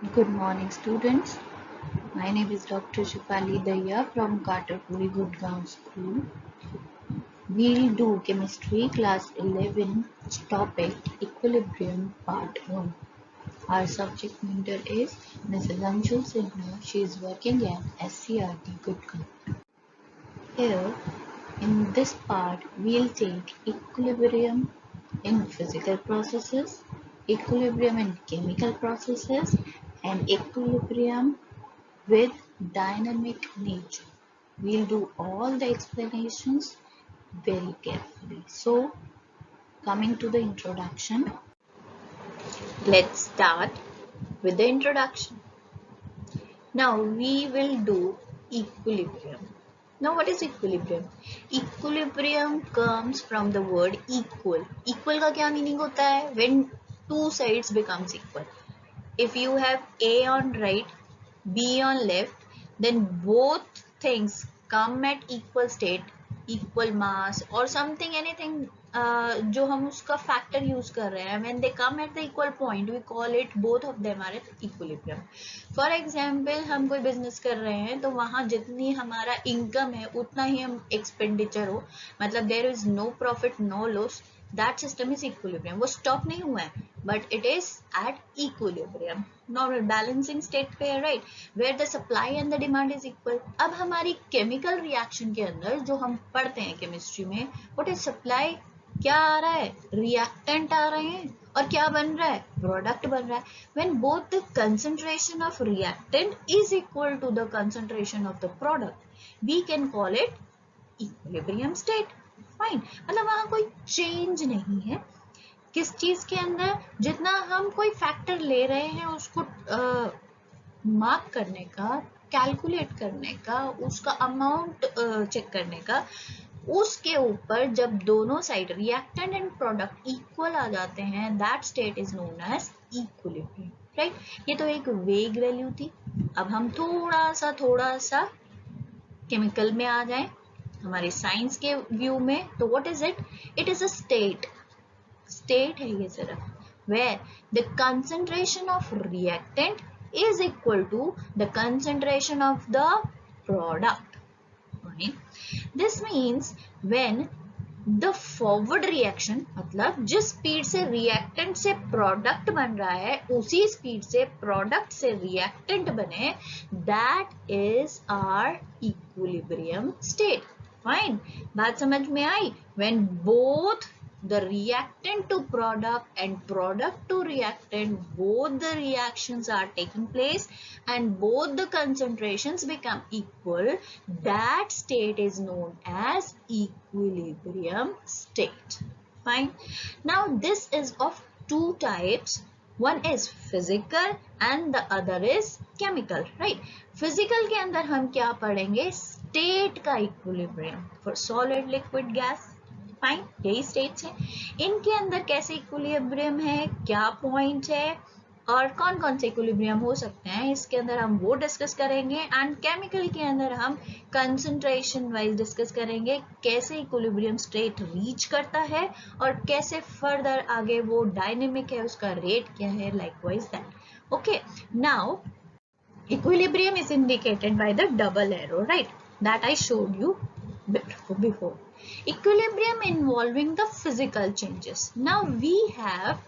Good morning, students. My name is Dr. Shifali Daya from Katarpuri Gurgaon School. We'll do Chemistry Class 11 topic Equilibrium Part 1. Our subject matter is Mrs. Anshul Sinha. She is working at SCRT Gurgaon. Here, in this part, we'll take equilibrium in physical processes, equilibrium in chemical processes, and equilibrium with dynamic nature. We'll do all the explanations very carefully. So, coming to the introduction, let's start with the introduction. Now, we will do equilibrium. Now, what is equilibrium? Equilibrium comes from the word equal. Equal का क्या meaning होता है? When two sides becomes equal. If you have A on right, B on left, then both things come at equal state, equal mass or something, anything जो हम उसका factor use कर रहे हैं, when they come at the equal point, we call it both of them are at equilibrium. For example, हम कोई business कर रहे हैं तो वहाँ जितनी हमारा income है उतना ही हम expenditure हो, मतलब there is no profit, no loss. That system is equilibrium. वो stop नहीं हुआ है, but it is at equilibrium. Normal balancing state पे है, right? Where the supply and the demand is equal. अब हमारी chemical reaction के अंदर जो हम पढ़ते हैं chemistry में, what is supply? क्या आ रहा है? Reactant आ रहे हैं और क्या बन रहा है? Product बन रहा है. When both the concentration of reactant is equal to the concentration of the product, we can call it equilibrium state. Fine, मतलब वहां कोई चेंज नहीं है. किस चीज के अंदर? जितना हम कोई फैक्टर ले रहे हैं उसको मार्क करने का, कैलकुलेट करने का, उसका अमाउंट चेक करने का, उसके ऊपर जब दोनों side reactant and product equal आ जाते हैं, that state is known as equilibrium, right? ये तो एक वेग वैल्यू थी. अब हम थोड़ा सा केमिकल में आ जाए, हमारे साइंस के व्यू में, तो what is it is a state है ये सिर्फ, where the concentration of reactant is equal to the concentration of the product. This means when the forward reaction, मतलब जिस स्पीड से रिएक्टेंट से प्रोडक्ट बन रहा है उसी स्पीड से प्रोडक्ट से रिएक्टेंट बने, that is our equilibrium state. Fine, बात समझ में आई? When both the reactant to product and product to reactant, both the reactions are taking place and both the concentrations become equal, that state is known as equilibrium state. Fine. Now this is of two types. One is physical and the other is chemical, right? Physical के अंदर हम क्या पढ़ेंगे? State का equilibrium for solid, liquid, gas. Fine, यही states है. इनके अंदर कैसे इक्विलिब्रियम है, क्या पॉइंट है और कौन कौन से इक्विलिब्रियम हो सकते हैं, इसके अंदर हम वो डिस्कस करेंगे. एंड केमिकल के अंदर हम कंसंट्रेशन वाइज डिस्कस करेंगे, कैसे इक्विलिब्रियम स्टेट रीच करता है और कैसे फर्दर आगे वो डायनेमिक है, उसका रेट क्या है, likewise that. Okay, now equilibrium is indicated by the double arrow, right? That I showed you before. Equilibrium involving the physical changes. Now we have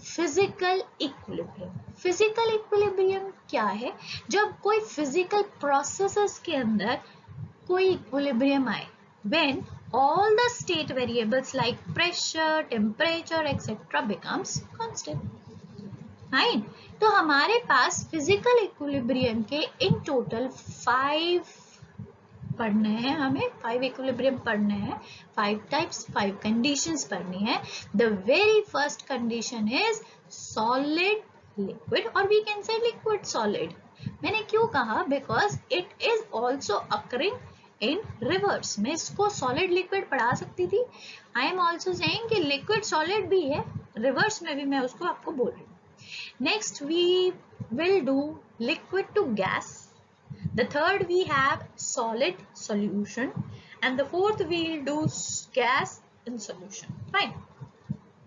physical equilibrium. Physical equilibrium क्या है? जब कोई physical processes के अंदर कोई equilibrium आए, when all the state variables like pressure, temperature, etc. becomes constant. Fine, तो हमारे पास फिजिकल इक्विलिब्रियम के इन टोटल 5 पढ़ने हैं, हमें 5 इक्विलिब्रियम पढ़ने हैं, 5 टाइप्स, 5 कंडीशंस पढ़नी है. The very first condition is solid liquid, और we can say liquid solid. मैंने क्यों कहा? Because it is also occurring in reverse. मैं इसको सॉलिड लिक्विड पढ़ा सकती थी. आई एम ऑल्सो सेइंग कि लिक्विड सॉलिड भी है, रिवर्स में भी मैं उसको आपको बोल रही हूँ. Next we will do liquid to gas. The third we have solid solution, and the fourth we will do gas in solution. Fine.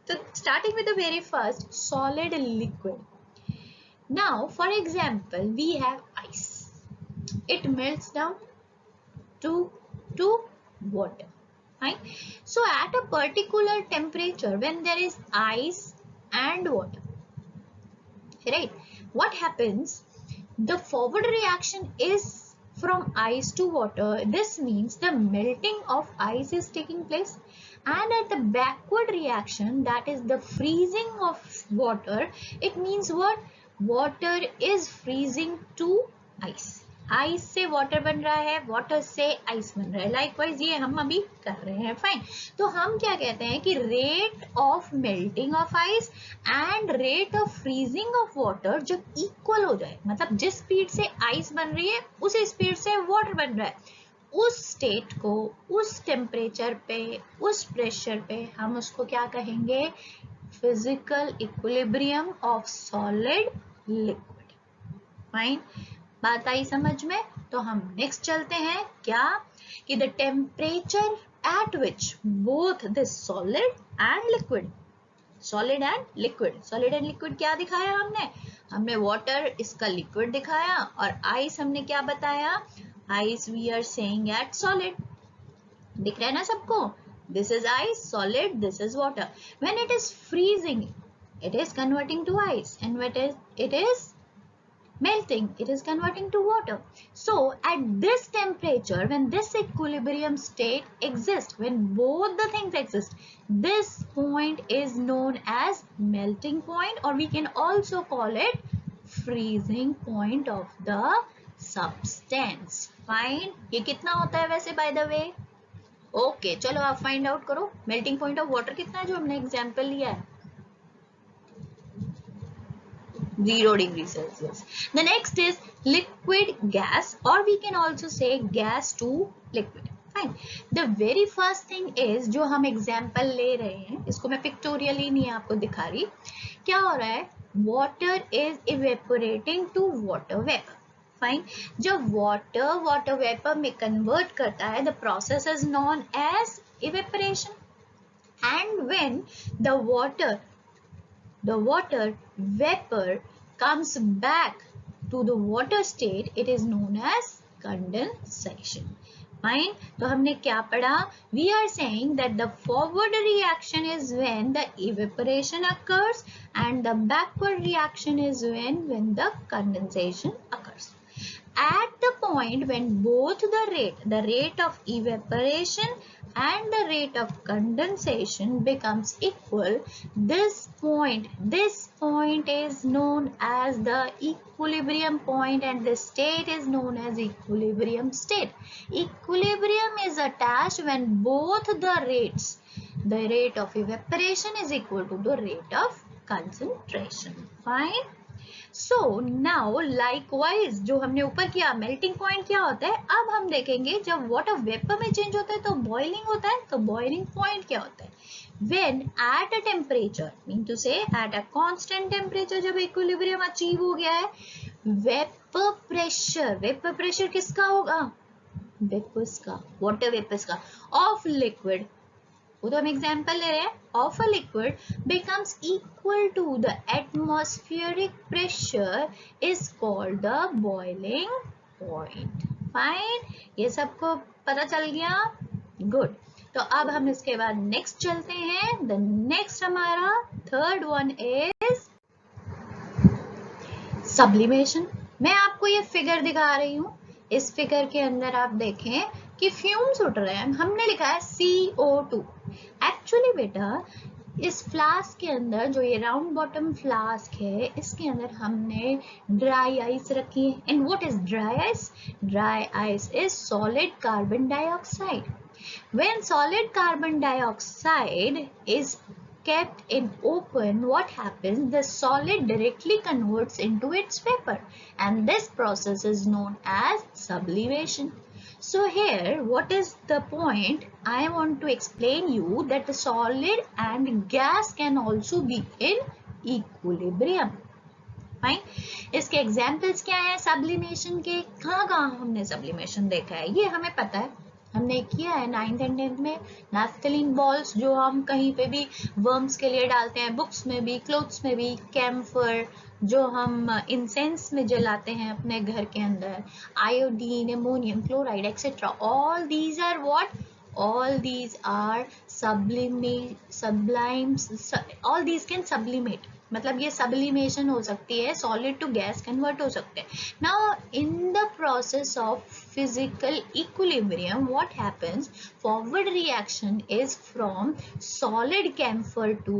So starting with the very first, solid liquid. Now, for example, we have ice. It melts down to water. Right? So, at a particular temperature, when there is ice and water, right? What happens? The forward reaction is from ice to water. This means the melting of ice is taking place, and at the backward reaction, that is the freezing of water, it means what? Water is freezing to ice. Ice से water बन रहा है, water से ice बन रहा है. Likewise ये हम अभी कर रहे हैं. फाइन. तो हम क्या कहते हैं कि rate of melting of ice and rate of freezing of water जब इक्वल हो जाए, मतलब जिस स्पीड से आइस बन रही है उसी स्पीड से वाटर बन रहा है, उस स्टेट को, उस टेम्परेचर पे, उस प्रेशर पे हम उसको क्या कहेंगे? Physical equilibrium of solid liquid. Fine. बात आई समझ में? तो हम नेक्स्ट चलते हैं. क्या? कि the temperature at which both this solid and liquid, solid and liquid, solid and liquid क्या दिखाया हमने? हमने वाटर इसका लिक्विड दिखाया, और आइस हमने क्या बताया? Ice we are saying at solid. दिख रहा है ना सबको? This is ice, solid, this is water. When it is freezing, it is converting to ice, and when it is melting, it is converting to water. So at this temperature, when this equilibrium state exists, when both the things exist, this point is known as melting point, or we can also call it freezing point of the substance. Fine. ये कितना होता है वैसे by the way? Okay, चलो आप find out करो. melting point of water कितना है जो हमने example लिया है? 0 degrees Celsius. The next is liquid gas, or we can also say gas to liquid. Fine. The very first thing is, जो हम example ले रहे हैं, इसको मैं pictorially नहीं आपको दिखा रही. क्या हो रहा है? Water is evaporating to water vapor. Fine. जब water vapor में convert करता है, the process is known as evaporation. And when the water vapor comes back to the water state, it is known as condensation. Fine. तो हमने क्या पढ़ा? We are saying that the forward reaction is when the evaporation occurs, and the backward reaction is when the condensation occurs. At the point when both the rate of evaporation and the rate of condensation becomes equal, this point is known as the equilibrium point, and this state is known as equilibrium state. Equilibrium is attached when both the rate of evaporation is equal to the rate of concentration. Fine. So now likewise जो हमने ऊपर किया, melting point क्या होता है? अब हम देखेंगे जब water vapor में change होता है तो boiling होता है. तो boiling point क्या होता है? When at a temperature, mean to say at a constant temperature, जब equilibrium achieve हो गया है, vapor pressure किसका होगा? Vapors का, water vapors का, of liquid, वो तो हम एग्जाम्पल ले रहे हैं, of a liquid becomes equal to the atmospheric pressure is called the boiling point. Fine. ये सबको पता चल गया? Good. तो अब हम इसके बाद नेक्स्ट चलते हैं. The next हमारा थर्ड वन is sublimation. मैं आपको ये फिगर दिखा रही हूँ. इस फिगर के अंदर आप देखें कि फ्यूम्स उठ रहे हैं. हमने लिखा है CO2. एक्चुअली बेटा इस फ्लास्क के अंदर, जो ये राउंड बॉटम फ्लास्क है, इसके अंदर हमने ड्राई आइस रखी है. And what is dry ice? Dry ice is solid carbon dioxide. When solid carbon dioxide is kept in open, what happens? The solid directly converts into its vapor, and this process is known as sublimation. So here, what is the point? I want to explain you that the solid and gas can also be in equilibrium. Fine. इसके examples क्या है sublimation के? कहाँ हमने sublimation देखा है? ये हमें पता है. हमने किया है 9th and 10th में। नैफ्थलीन बॉल्स जो हम कहीं पे भी वर्म्स के लिए डालते हैं, बुक्स में भी, क्लोथ्स में भी, कैम्फर जो हम इंसेंस में जलाते हैं अपने घर के अंदर, iodine, ammonium chloride etcetera, all these are what, all these are sublimes, all these can sublimate, मतलब ये sublimation हो सकती है, solid to gas convert हो सकते हैं। Now in the process of physical equilibrium what happens, forward reaction is from solid camphor to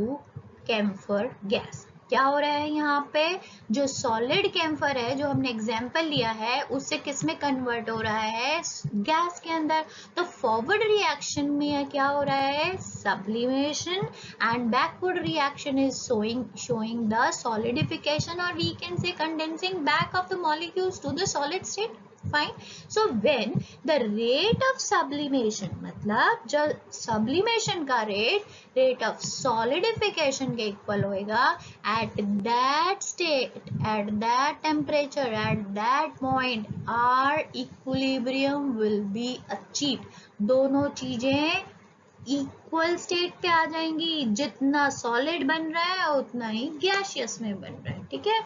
camphor gas। क्या हो रहा है यहाँ पे, जो सॉलिड कैम्फर है जो हमने एग्जाम्पल लिया है उससे किस में कन्वर्ट हो रहा है, गैस के अंदर। तो फॉरवर्ड रिएक्शन में क्या हो रहा है, sublimation, and backward reaction is showing the solidification, or we can say condensing back of the molecules to the solid state। Fine. So when the rate of sublimation, मतलब जब sublimation का rate of solidification के equal होएगा, at that state, at that temperature, at that point our equilibrium will be achieved। दोनों चीजें equal state पे आ जाएंगी, जितना सॉलिड बन रहा है उतना ही गैसियस में बन रहा है। ठीक है,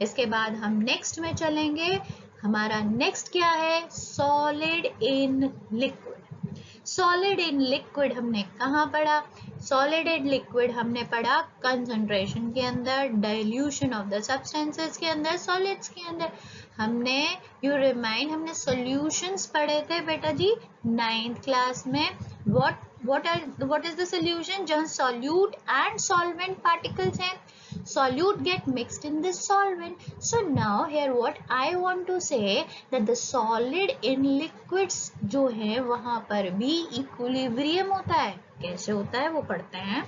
इसके बाद हम नेक्स्ट में चलेंगे। हमारा नेक्स्ट क्या है, solid in liquid. Solid in liquid हमने कहाँ पढ़ा, सॉलिड इन लिक्विड हमने पढ़ा कंसंट्रेशन के अंदर, डाइल्यूशन ऑफ द सब्सटेंसेस के अंदर, सॉलिड्स के अंदर। हमने यू रिमाइंड, हमने सॉल्यूशंस पढ़े थे बेटा जी 9th क्लास में। what is the solution, जहाँ solute and solvent particles हैं, solute get mixed in this solvent। So now here what I want to say that the solid in liquids जो है वहाँ पर भी equilibrium होता है। कैसे होता है वो पढ़ते हैं।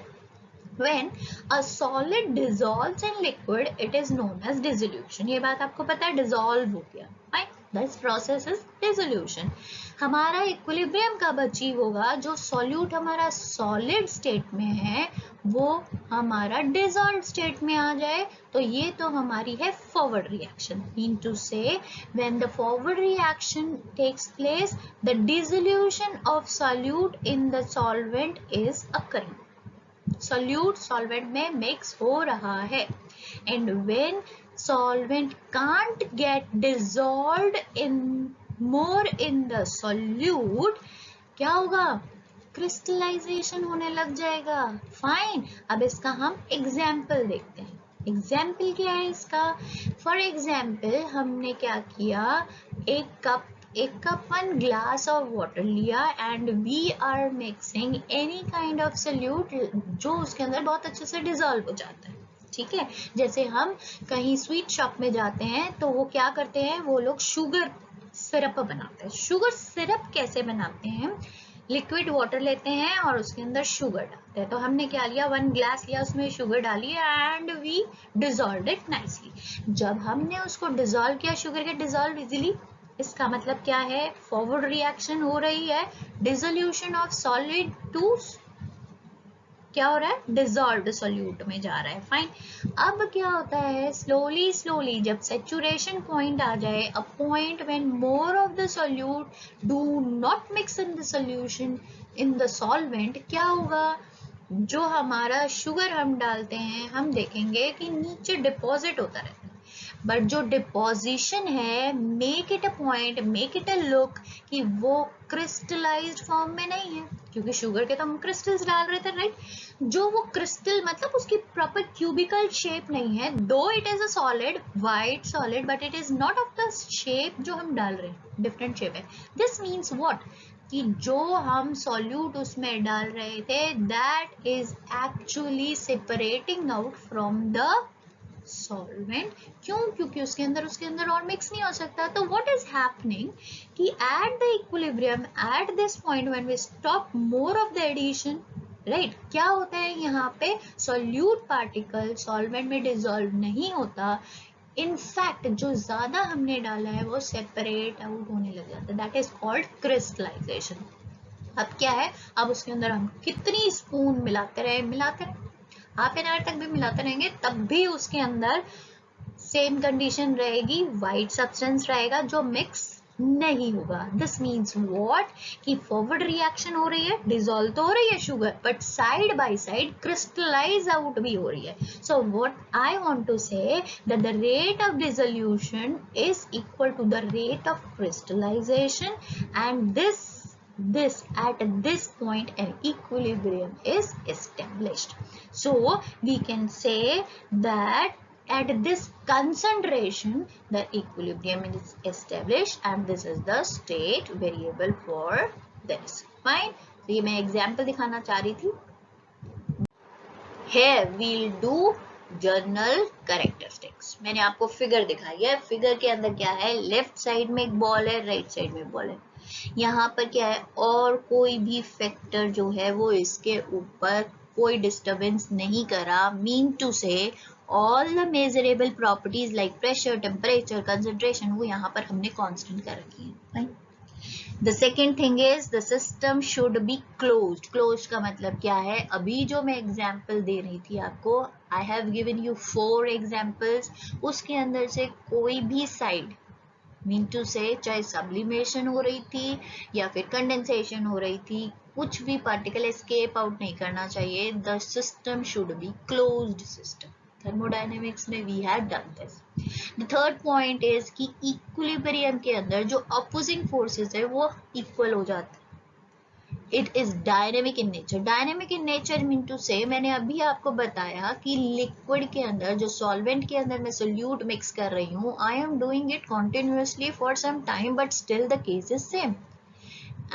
When a solid dissolves in liquid, it is known as dissolution। ये बात आपको पता है, dissolve हो गया, fine, this process is dissolution। हमारा इक्विलिब्रियम कब अचीव होगा, जो सॉल्यूट हमारा सॉलिड स्टेट में है वो हमारा डिसॉल्व स्टेट में आ जाए, तो ये तो हमारी है forward reaction. Mean to say when the forward reaction takes place, the dissolution of solute in the solvent is occurring. Solute solvent में मिक्स हो रहा है, and when solvent can't get dissolved in more in the solute, क्या होगा, crystallisation होने लग जाएगा। Fine, अब इसका हम एग्जाम्पल देखते हैं। एग्जाम्पल क्या है इसका, फॉर एग्जाम्पल हमने क्या किया, एक कप 1 glass of water लिया and we are mixing any kind of solute जो उसके अंदर बहुत अच्छे से डिसॉल्व हो जाता है। ठीक है, जैसे हम कहीं स्वीट शॉप में जाते हैं तो वो क्या करते हैं, वो लोग शुगर सिरप बनाते हैं। शुगर सिरप कैसे बनाते हैं, लिक्विड वाटर लेते हैं और उसके अंदर शुगर डालते हैं। तो हमने क्या लिया, 1 glass लिया, उसमें शुगर डाली and we dissolved it nicely. जब हमने उसको डिसॉल्व किया, शुगर के डिसॉल्व इजीली, इसका मतलब क्या है, फॉरवर्ड रिएक्शन हो रही है, डिसोल्यूशन ऑफ सॉलिड टू क्या हो रहा है, डिसॉल्व्ड सॉल्यूट में जा रहा है। फाइन, अब क्या होता है, स्लोली स्लोली जब सैचुरेशन पॉइंट आ जाए, a point when more of the solute do not mix in the solution in the solvent, क्या होगा, जो हमारा शुगर हम डालते हैं हम देखेंगे कि नीचे डिपॉजिट होता रहता है। बट जो डिपोजिशन है, make it a point, make it a look कि वो क्रिस्टलाइज्ड फॉर्म में नहीं है, क्योंकि शुगर के तो हम क्रिस्टल्स डाल रहे थे, राइट। जो वो क्रिस्टल मतलब उसकी प्रॉपर क्यूबिकल शेप नहीं है, दो it is a solid, white solid, but it is not of the shape जो हम डाल रहे हैं, डिफरेंट शेप है। दिस मीन्स व्हाट, कि जो हम सॉल्यूट उसमें डाल रहे थे that is actually separating out from the solvent. क्यों, क्योंकि उसके अंदर और मिक्स नहीं हो सकता। तो व्हाट इज हैपनिंग कि at the equilibrium, at this point when we stop more of the addition, right, क्या होता है यहाँ पे, सॉल्यूट पार्टिकल सॉल्वेंट में डिसॉल्व नहीं होता, इनफैक्ट जो ज्यादा हमने डाला है वो सेपरेट आउट होने लग जाता है, दैट इज कॉल्ड क्रिस्टलाइजेशन। अब क्या है, अब उसके अंदर हम कितनी स्पून मिलाते रहे, हाफ एन आवर तक भी मिलाते रहेंगे, तब भी उसके अंदर सेम कंडीशन रहेगी, वाइट सब्सटेंस रहेगा जो मिक्स नहीं होगा। दिस मीन्स व्हाट कि फॉरवर्ड रिएक्शन हो रही है, डिसॉल्व तो हो रही है sugar, but side by side crystallize out भी हो रही है. So what I want to say that the rate of dissolution is equal to the rate of crystallization and this at this point an equilibrium is established. So we can say that at this concentration the equilibrium is established and this is the state variable for this. Fine. तो ये मैं example दिखाना चाह रही थी. Here we'll do journal characteristics. मैंने आपको figure दिखाई है. फिगर के अंदर क्या है, लेफ्ट साइड में एक बॉल है, राइट साइड में बॉल है. यहाँ पर क्या है, और कोई भी फैक्टर जो है वो इसके ऊपर कोई डिस्टरबेंस नहीं करा. मीन टू से all the measurable properties like pressure, temperature, concentration वो यहाँ पर हमने कांस्टेंट कर रखी है. The second thing is the system should be closed. Closed का मतलब क्या है, अभी जो मैं एग्जाम्पल दे रही थी आपको, I have given you 4 examples, उसके अंदर से कोई भी साइड मीन टू से चाहे सब्लिमेशन हो रही थी या फिर कंडेंसेशन हो रही थी, कुछ भी पार्टिकल एस्केप आउट नहीं करना चाहिए. The system should be closed system. Thermodynamics में we have done this. The third point is कि इक्विलिब्रियम के अंदर जो अपोजिंग फोर्सेस है वो इक्वल हो जाते हैं. It is dynamic in nature. Dynamic in nature mean to say मैंने अभी आपको बताया कि लिक्विड के अंदर जो सॉल्वेंट के अंदर मैं सोल्यूट मिक्स कर रही हूँ, I am doing it continuously for some time but still the case is same.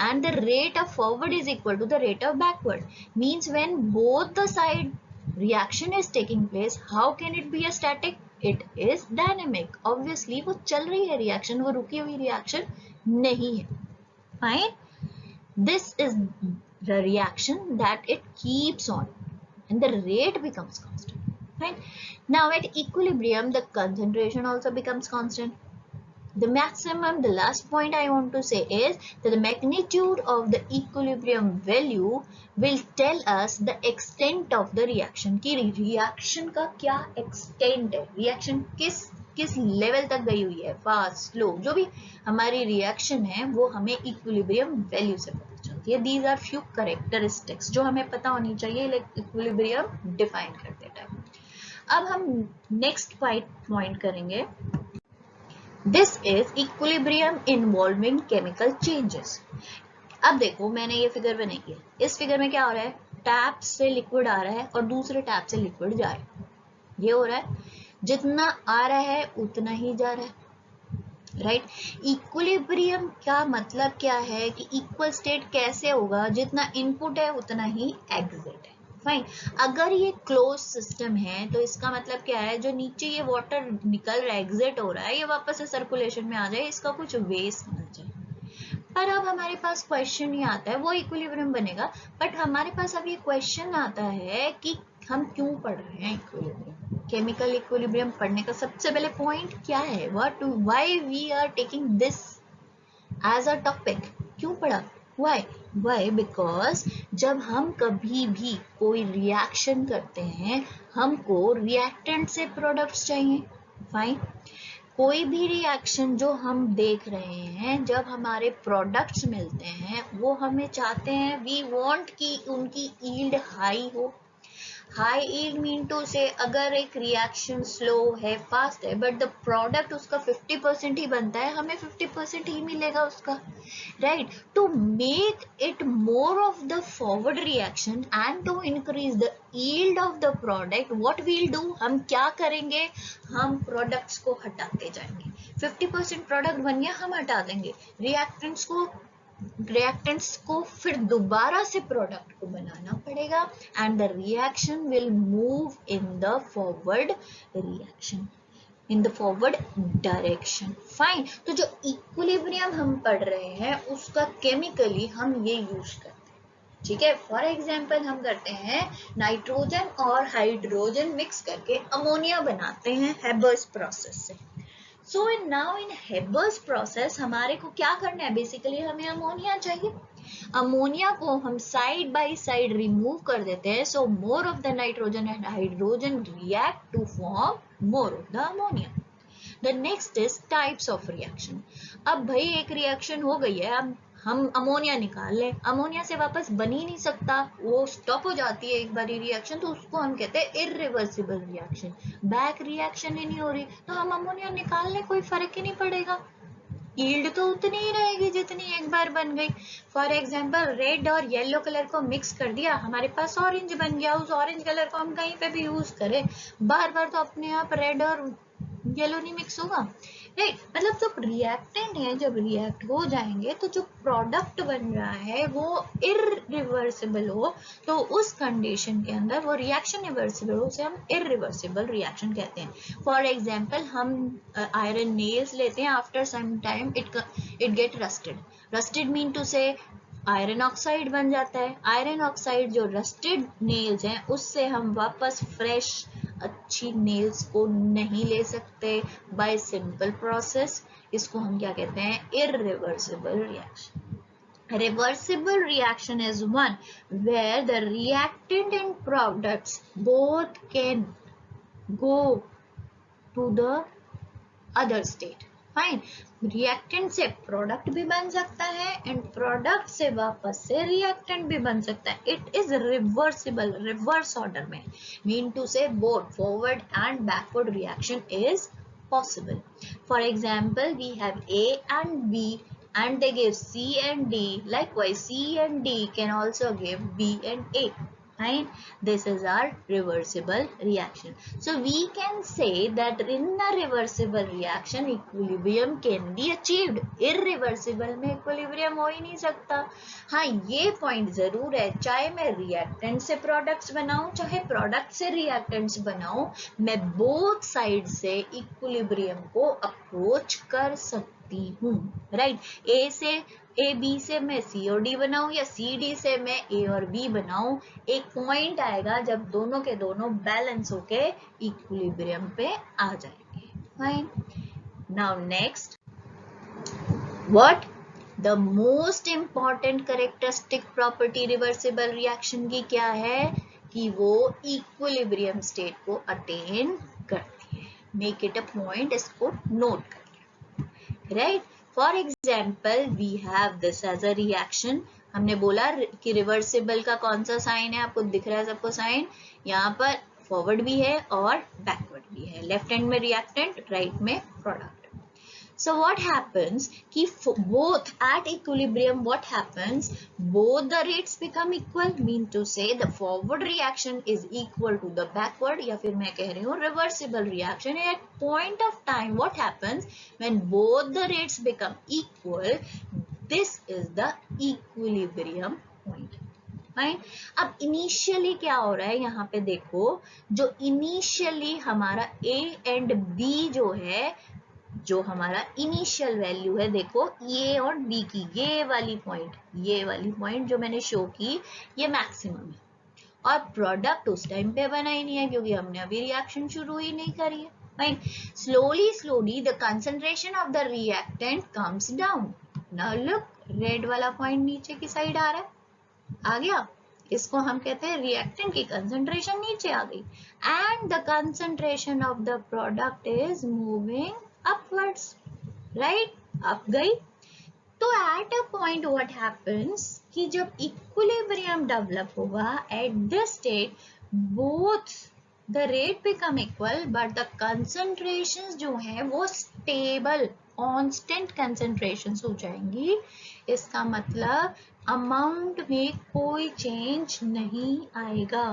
And the rate of forward is equal to the rate of backward. Means when both the side reaction is taking place, how can it be a static? It is dynamic. Obviously वो चल रही है reaction, वो रुकी हुई reaction नहीं है. Fine. This is the reaction that it keeps on and the rate becomes constant. Fine. Now at equilibrium the concentration also becomes constant. The maximum, the last point I want to say is that the magnitude of the equilibrium value will tell us the extent of the reaction. कि reaction का क्या extent है, reaction किस level तक गई हुई है, fast, slow, जो भी हमारी रिएक्शन है वो हमें इक्विलिब्रियम वैल्यू से पता चलती है. दीज आर फ्यू कैरेक्टरिस्टिक्स जो हमें पता होनी चाहिए लाइक इक्विलिब्रियम डिफाइन करते टाइम. अब हम नेक्स्ट पॉइंट करेंगे. This is equilibrium involving chemical changes. अब देखो मैंने ये फिगर बनाई है. इस फिगर में क्या हो रहा है, टैप से लिक्विड आ रहा है और दूसरे टैप से लिक्विड जा रहा है. ये हो रहा है, जितना आ रहा है उतना ही जा रहा है. राइट. इक्विलिब्रियम का मतलब क्या है कि इक्वल स्टेट कैसे होगा, जितना इनपुट है उतना ही एग्जिट है. फाइन. अगर ये क्लोज सिस्टम है तो इसका मतलब क्या है, जो नीचे ये वाटर निकल रहा है, एग्जिट हो रहा है, ये वापस से सर्कुलेशन में आ जाए, इसका कुछ वेस्ट ना जाए. पर अब हमारे पास क्वेश्चन ये आता है, वो इक्विलिब्रियम बनेगा, बट हमारे पास अब ये क्वेश्चन आता है कि हम क्यों पढ़ रहे हैं इक्विलिब्रियम. केमिकल इक्विलिब्रियम पढ़ने का सबसे पहले पॉइंट क्या है, why we are taking this as a topic. क्यों पढ़ा, Why? Because जब हम कभी भी कोई रिएक्शन करते हैं, हमको रिएक्टेंट से प्रोडक्ट्स चाहिए. फाइन. कोई भी रिएक्शन जो हम देख रहे हैं, जब हमारे प्रोडक्ट्स मिलते हैं वो हमें चाहते हैं, वी वांट कि उनकी यील्ड हाई हो. हाई यील्ड मीन टू से अगर एक रिएक्शन स्लो है, फास्ट है, बट द प्रोडक्ट उसका 50% ही बनता है, हमें 50% ही मिलेगा उसका. Right. To make it more of the forward reaction and to increase the yield of the product, what will do, हम क्या करेंगे, हम प्रोडक्ट्स को हटाते जाएंगे. 50% प्रोडक्ट बन गया, हम हटा देंगे. रिएक्टेंट्स को फिर दोबारा से प्रोडक्ट को बनाना पड़ेगा and the reaction will move in the forward reaction, in the forward direction. Fine. तो जो इक्विलिब्रियम हम पढ़ रहे हैं उसका केमिकली हम ये यूज करते हैं. ठीक है. फॉर एग्जाम्पल हम करते हैं नाइट्रोजन और हाइड्रोजन मिक्स करके अमोनिया बनाते हैं हेबर्स प्रोसेस से. So now in Haber's process हमारे को क्या करना है, बेसिकली हमें अमोनिया चाहिए. अमोनिया को हम साइड बाय साइड रिमूव कर देते हैं. So more of the nitrogen and hydrogen react to form more of the ammonia. The next is types of reaction. अब भाई एक रिएक्शन हो गई है, अब हम अमोनिया निकाल लें, अमोनिया से वापस बन ही नहीं सकता, वो स्टॉप हो जाती है एक बारी रिएक्शन, तो उसको हम कहते हैं इरिवर्सिबल रिएक्शन। बैक रिएक्शन ही नहीं हो रही तो हम अमोनिया निकाल लें, कोई फर्क ही नहीं पड़ेगा, यील्ड तो उतनी ही रहेगी जितनी एक बार बन गई। फॉर एग्जाम्पल रेड और येलो कलर को मिक्स कर दिया, हमारे पास ऑरेंज बन गया, उस ऑरेंज कलर को हम कहीं पे भी यूज करें, बार बार तो अपने आप रेड और येलो नहीं मिक्स होगा, राइट। मतलब जो रिएक्टेंट है जब रिएक्ट हो जाएंगे तो जो प्रोडक्ट बन रहा है वो इरिवर्सिबल हो, तो उस कंडीशन के अंदर वो रिएक्शन रिवर्सिबल हो, उसे हम इरिवर्सिबल रिएक्शन कहते हैं। फॉर एग्जाम्पल हम आयरन नेल्स लेते हैं, after some time it get rusted, rusted mean to say iron oxide बन जाता है। आयरन ऑक्साइड जो रस्टेड नेल्स हैं उससे हम वापस फ्रेश अच्छी नेल्स को नहीं ले सकते बाय सिंपल प्रोसेस, इसको हम क्या कहते हैं, irreversible reaction. Reversible reaction is one where the reactant and products both can go to the other state. Fine, reactant से प्रोडक्ट भी बन सकता है एंड प्रोडक्ट से वापस से रिएक्टेंट भी बन सकता है। It is reversible, reverse order में, मीन टू से both forward and backward reaction is possible. For example, we have A and B and they give C and D. Likewise, C and D can also give B and A. Right? This is our reversible reaction. So we can say that in a reversible reaction, equilibrium can be achieved. Irreversible में equilibrium हो ही नहीं सकता। हाँ, ये point जरूर है, चाहे मैं reactant से products बनाऊं, चाहे product से reactants बनाऊं, मैं both side से equilibrium को approach कर सकती हूँ, right? A से ए बी से मैं सी और डी बनाऊं या सी डी से मैं ए और बी बनाऊं, एक पॉइंट आएगा जब दोनों के दोनों बैलेंस होके इक्विलिब्रियम पे आ जाएंगे। Fine, now next, what the most important characteristic property reversible reaction की क्या है कि वो इक्विलिब्रियम स्टेट को अटेन करती है। मेक इट अ पॉइंट, इसको नोट करिए, right. For example we have this as a reaction, हमने बोला कि रिवर्सिबल का कौन सा साइन है, आपको दिख रहा है सबको साइन, यहाँ पर फॉरवर्ड भी है और बैकवर्ड भी है, लेफ्ट हैंड में रिएक्टेंट, राइट में प्रोडक्ट। So what happens कि both at equilibrium, what happens, both the rates become equal, mean to say the forward reaction is equal to the backward, या फिर मैं कह रही हूँ reversible reaction at point of time, what happens when both the rates become equal, this is the equilibrium point. Right? अब initially क्या हो रहा है यहाँ पे देखो, जो इनिशियली हमारा A and B जो है, जो हमारा इनिशियल वैल्यू है, देखो ये और बी की ये वाली पॉइंट जो मैंने शो की, ये मैक्सिमम है और प्रोडक्ट उस टाइम पे बना ही नहीं है क्योंकि हमने अभी रिएक्शन शुरू ही नहीं करी है। Fine, slowly the concentration of the reactant comes down. Now look, red वाला पॉइंट नीचे की साइड आ रहा है, आ गया, इसको हम कहते हैं रिएक्टेंट की कंसंट्रेशन नीचे आ गई and the concentration of the product is moving upwards, right? up गई। तो at a point what happens कि जब equilibrium develop होगा, at this state both the rate become equal but the concentrations जो है वो stable constant concentrations हो जाएंगी। इसका मतलब amount में कोई change नहीं आएगा,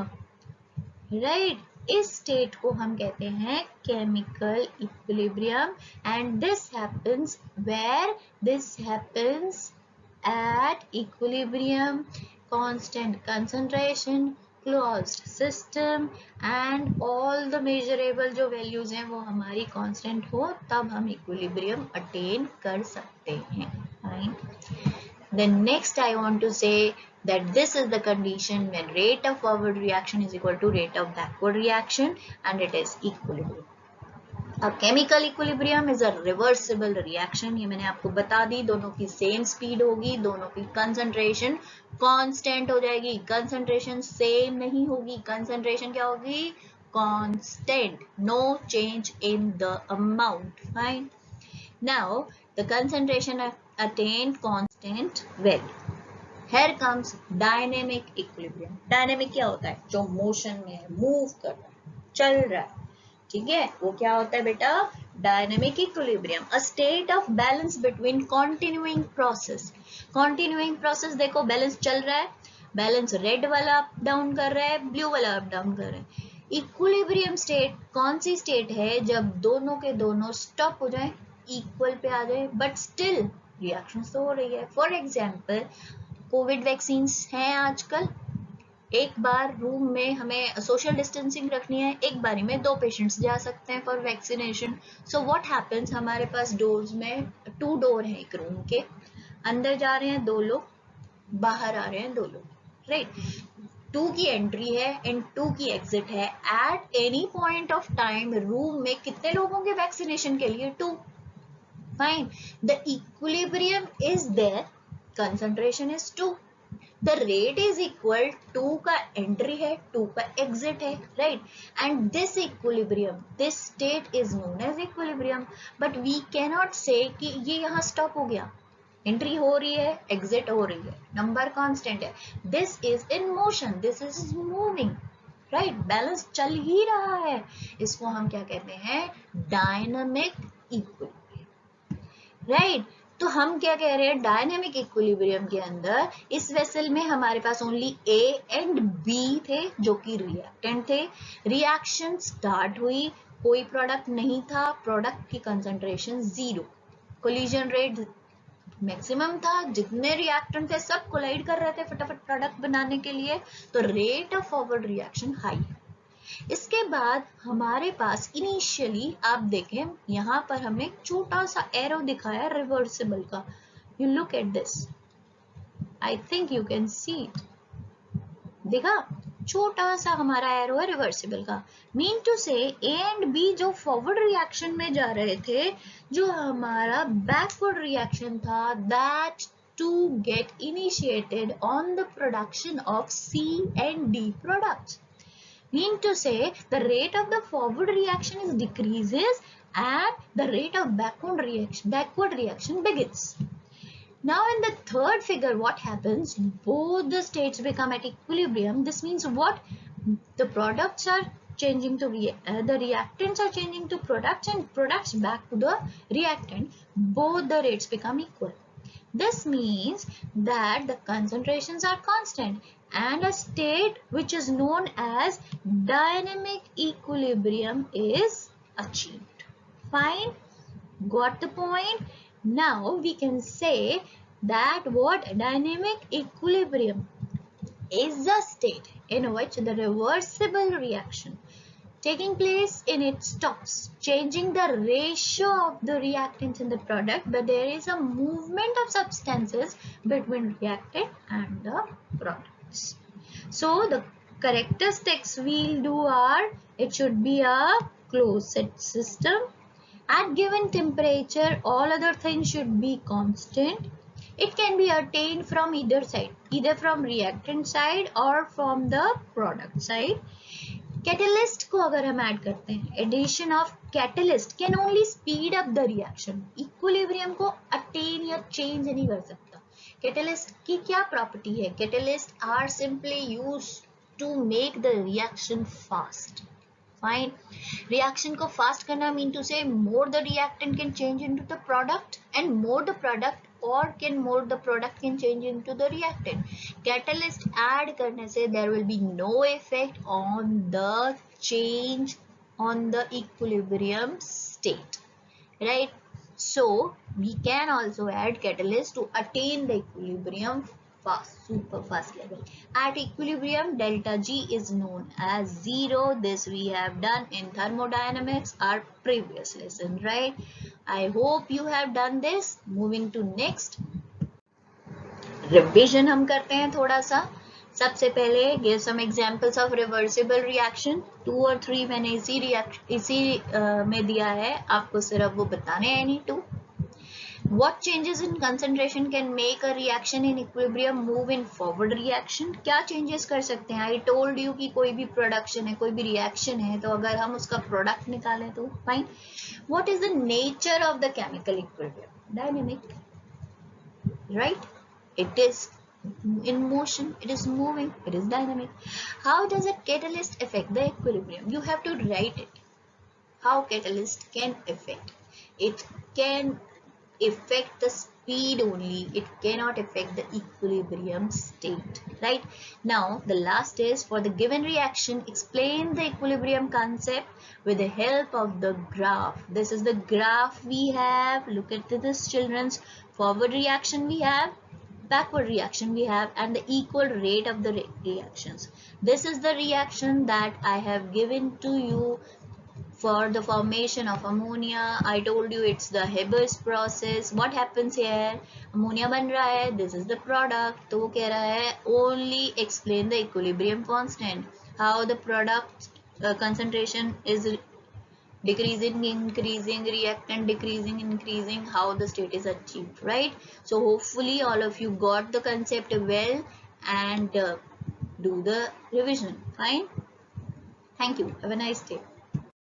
right? इस स्टेट को हम कहते हैं chemical equilibrium and this happens where, this happens at equilibrium, constant concentration, closed system and all the measurable जो वैल्यूज हैं वो हमारी कांस्टेंट हो, तब हम इक्विलिब्रियम अटेन कर सकते हैं। Then next I want to say that this is the condition when rate of forward reaction is equal to rate of backward reaction and it is equilibrium. A chemical equilibrium is a reversible reaction, ये मैंने आपको बता दी, दोनों की same speed होगी, दोनों की concentration constant हो जाएगी, कंसंट्रेशन सेम नहीं होगी, कंसंट्रेशन क्या होगी, constant, no change in the amount. Fine. Now the concentration attained constant value. Here comes dynamic equilibrium. Dynamic क्या होता है? जो मोशन में है, मूव कर रहा है, चल रहा है, ठीक है, वो क्या होता है बेटा? Dynamic equilibrium, a state of balance between continuing process. Continuing process देखो, बैलेंस चल रहा है, बैलेंस रेड वाला अप डाउन कर रहा है, ब्लू वाला अप डाउन कर रहा है. इक्विलिब्रियम स्टेट कौन सी स्टेट है? जब दोनों के दोनों स्टॉप हो जाए, इक्वल पे आ जाए, बट स्टिल रिएक्शन तो हो रही है. फॉर एग्जाम्पल, कोविड वैक्सीन हैं आजकल, एक बार रूम में हमें सोशल डिस्टेंसिंग रखनी है, एक बारी में 2 पेशेंट्स जा सकते हैं for vaccination. So what happens, हमारे पास डोर्स में 2 डोर है एक रूम के, अंदर जा रहे हैं 2 लोग, बाहर आ रहे हैं 2 लोग, राइट. 2 की एंट्री है एंड 2 की एग्जिट है. At any point of time room में कितने लोगों के वैक्सीनेशन के लिए? 2. Fine. The equilibrium is there, concentration is 2, the rate is equal, 2 का entry है, 2 का exit है, right? And this equilibrium, this state is known as equilibrium. But we cannot say कि ये यहाँ stop हो गया, entry हो रही है, exit हो रही है, number constant है. This is in motion, this is moving, right? Balance चल ही रहा है. इसको हम क्या कहते हैं? Dynamic equilibrium, right? तो हम क्या कह रहे हैं? डायनेमिक इक्विलिब्रियम के अंदर इस वेसल में हमारे पास ओनली ए एंड बी थे जो कि रिएक्टेंट थे. रिएक्शन स्टार्ट हुई, कोई प्रोडक्ट नहीं था, प्रोडक्ट की कंसंट्रेशन 0, कोलिजन रेट मैक्सिमम था, जितने रिएक्टेंट थे सब कोलाइड कर रहे थे फटाफट प्रोडक्ट बनाने के लिए, तो rate of forward reaction high. इसके बाद हमारे पास इनिशियली आप देखें, यहाँ पर हमने एक छोटा सा एरो दिखाया रिवर्सिबल का. You look at this, I think you can see it. देखा, छोटा सा हमारा एरो है रिवर्सिबल का. मीन टू से ए एंड बी जो फॉरवर्ड रिएक्शन में जा रहे थे, जो हमारा बैकवर्ड रिएक्शन था, that to get initiated on the production of C and D products. Mean to say, the rate of the forward reaction is decreases and the rate of backward reaction begins. Now in the third figure, what happens? Both the states become at equilibrium. This means what? The products are changing to the reactants are changing to products and products back to the reactant. Both the rates become equal. This means that the concentrations are constant and a state which is known as dynamic equilibrium is achieved. Fine? Got the point? Now we can say that what dynamic equilibrium is a state in which the reversible reaction taking place in it stops, changing the ratio of the reactants in the product, but there is a movement of substances between reactant and the products. So the characteristics we'll do are, it should be a closed system. At given temperature, all other things should be constant. It can be attained from either side, either from reactant side or from the product side. Catalyst को अगर हम add करते हैं, addition of catalyst can only speed up the reaction. Equilibrium को attain या change नहीं कर सकता. कैटेलिस्ट की क्या प्रॉपर्टी है? Catalyst are simply used to make the reaction fast. Fine. Reaction को फास्ट करना mean to say more the reactant can change into the product and more the product or more the product can change into the reactant. Catalyst add करने से there will be no effect on the change on the equilibrium state, right? So we can also add catalyst to attain the equilibrium fast, super fast level. At equilibrium, delta G is known as 0. This we have done in thermodynamics, our previous lesson, right? I hope you have done this. Moving to next. Revision हम करते हैं थोड़ा सा. सबसे पहले give some examples of reversible reaction. 2 और 3 मैंने इसी में दिया है, आपको सिर्फ वो बताने हैं. any 2. What changes in concentration can make a reaction in equilibrium move in forward reaction? क्या changes कर सकते हैं? I told you कि कोई भी production है, कोई भी reaction है, तो अगर हम उसका product निकालें तो fine. What is the nature of the chemical equilibrium? Dynamic, right? It is in motion, it is moving, it is dynamic. How does a catalyst affect the equilibrium? You have to write it. How catalyst can affect? It can affect the speed only, it cannot affect the equilibrium state, right? Now the last is, for the given reaction explain the equilibrium concept with the help of the graph. This is the graph we have. Look at this, children's. Forward reaction we have, backward reaction we have, and the equal rate of the reactions. This is the reaction that I have given to you for the formation of ammonia. I told you it's the Haber's process. What happens here? Ammonia बन रहा है. This is the product. तो वो कह रहा है only explain the equilibrium constant. How the product concentration is decreasing, increasing, reactant decreasing, increasing, how the state is achieved, right? So hopefully all of you got the concept well and do the revision. Fine. Thank you. Have a nice day.